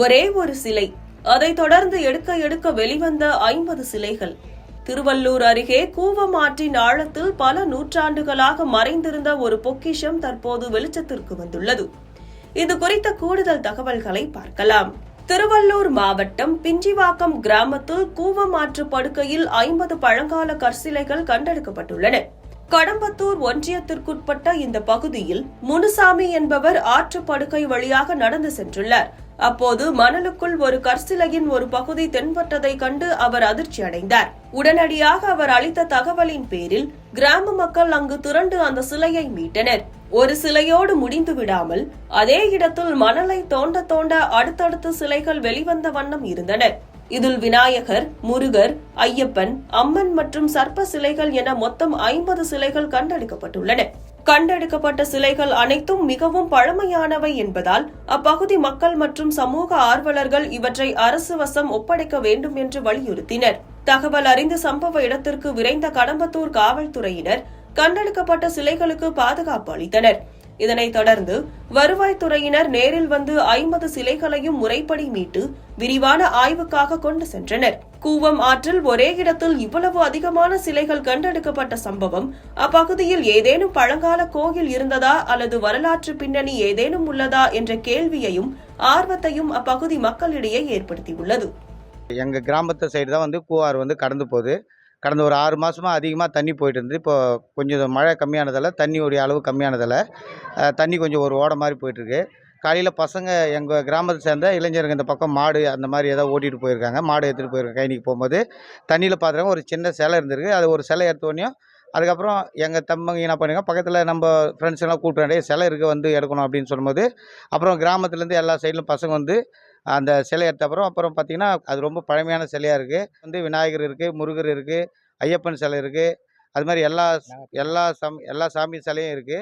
ஒரே ஒரு சிலை, அதைத் தொடர்ந்து எடுக்க எடுக்க வெளிவந்த 50 சிலைகள். திருவள்ளூர் அருகே கூவம் ஆற்றின் ஆழத்தில் பல நூற்றாண்டுகளாக மறைந்திருந்த ஒரு பொக்கிஷம் தற்போது வெளிச்சத்திற்கு வந்துள்ளது. இது குறித்த கூடுதல் தகவல்களை பார்க்கலாம். திருவள்ளூர் மாவட்டம் பிஞ்சிவாக்கம் கிராமத்தில் கூவம் ஆற்று படுகையில் 50 பழங்கால கற்சிலைகள் கண்டெடுக்கப்பட்டுள்ளன. கடம்பத்தூர் ஒன்றியத்திற்குட்பட்ட இந்த பகுதியில் முனுசாமி என்பவர் ஆற்று படுகை வழியாக நடந்து சென்றுள்ளார். அப்போது மணலுக்குள் ஒரு கற்சிலையின் ஒரு பகுதி தென்பட்டதை கண்டு அவர் அதிர்ச்சி அடைந்தார். உடனடியாக அவர் அளித்த தகவலின் பேரில் கிராம மக்கள் அங்கு திரண்டு அந்த சிலையை மீட்டனர். ஒரு சிலையோடு முடிந்து விடாமல் அதே இடத்தில் மணலை தோண்ட தோண்ட அடுத்தடுத்து சிலைகள் வெளிவந்த வண்ணம் இருந்தன. இதில் விநாயகர், முருகர், ஐயப்பன், அம்மன் மற்றும் சர்ப்ப சிலைகள் என மொத்தம் 50 சிலைகள் கண்டெடுக்கப்பட்டுள்ளன. கண்டெடுக்கப்பட்ட சிலைகள் அனைத்தும் மிகவும் பழமையானவை என்பதால் அப்பகுதி மக்கள் மற்றும் சமூக ஆர்வலர்கள் இவற்றை அரசு வசம் ஒப்படைக்க வேண்டும் என்று வலியுறுத்தினர். தகவல் அறிந்து சம்பவ இடத்திற்கு விரைந்த கடம்பத்தூர் காவல்துறையினர் கண்டெடுக்கப்பட்ட சிலைகளுக்கு பாதுகாப்பு அளித்தனர். இதனைத் தொடர்ந்து வருவாய்த்துறையினர் நேரில் வந்து 50 சிலைகளையும் முறைப்படி மீட்டு விரிவான ஆய்வுக்காக கொண்டு சென்றனர். கூவம் ஆற்றில் ஒரே இடத்தில் இவ்வளவு அதிகமான சிலைகள் கண்டெடுக்கப்பட்ட சம்பவம் அப்பகுதியில் ஏதேனும் பழங்கால கோயில் இருந்ததா அல்லது வரலாற்று பின்னணி ஏதேனும் உள்ளதா என்ற கேள்வியையும் ஆர்வத்தையும் அப்பகுதி மக்களிடையே ஏற்படுத்தியுள்ளது. எங்கள் கிராமத்து சைடு தான் கூவாறு கடந்து போகுது. கடந்த ஒரு 6 மாதமாக அதிகமாக தண்ணி போயிட்டு இருந்தது. இப்போ கொஞ்சம் மழை கம்மியானதால் தண்ணியோடைய அளவு கம்மியானதால் தண்ணி கொஞ்சம் ஒரு ஓட மாதிரி போயிட்டுருக்கு. காலையில் பசங்க எங்கள் கிராமத்தை சேர்ந்த இளைஞர்கள் இந்த பக்கம் மாடு அந்த மாதிரி ஏதாவது ஓட்டிகிட்டு போயிருக்காங்க. மாடு எடுத்துகிட்டு போயிருக்காங்க. கைனிக்கு போகும்போது தண்ணியில் பார்த்துறாங்க, ஒரு சின்ன சிலை இருந்திருக்கு. அது ஒரு சிலை எடுத்தோடனையும் அதுக்கப்புறம் எங்கள் தம்பங்க என்ன பண்ணுங்க, பக்கத்தில் நம்ம ஃப்ரெண்ட்ஸ் எல்லாம் கூப்பிட்டு சிலை இருக்க எடுக்கணும் அப்படின்னு சொல்லும்போது அப்புறம் கிராமத்துலேருந்து எல்லா சைட்லையும் பசங்க அந்த சிலை எடுத்த அப்புறம் பார்த்திங்கன்னா அது ரொம்ப பழமையான சிலையாக இருக்குது. விநாயகர் இருக்குது, முருகர் இருக்குது, ஐயப்பன் சிலை இருக்குது. அது மாதிரி எல்லா சாமி சிலையும் இருக்குது.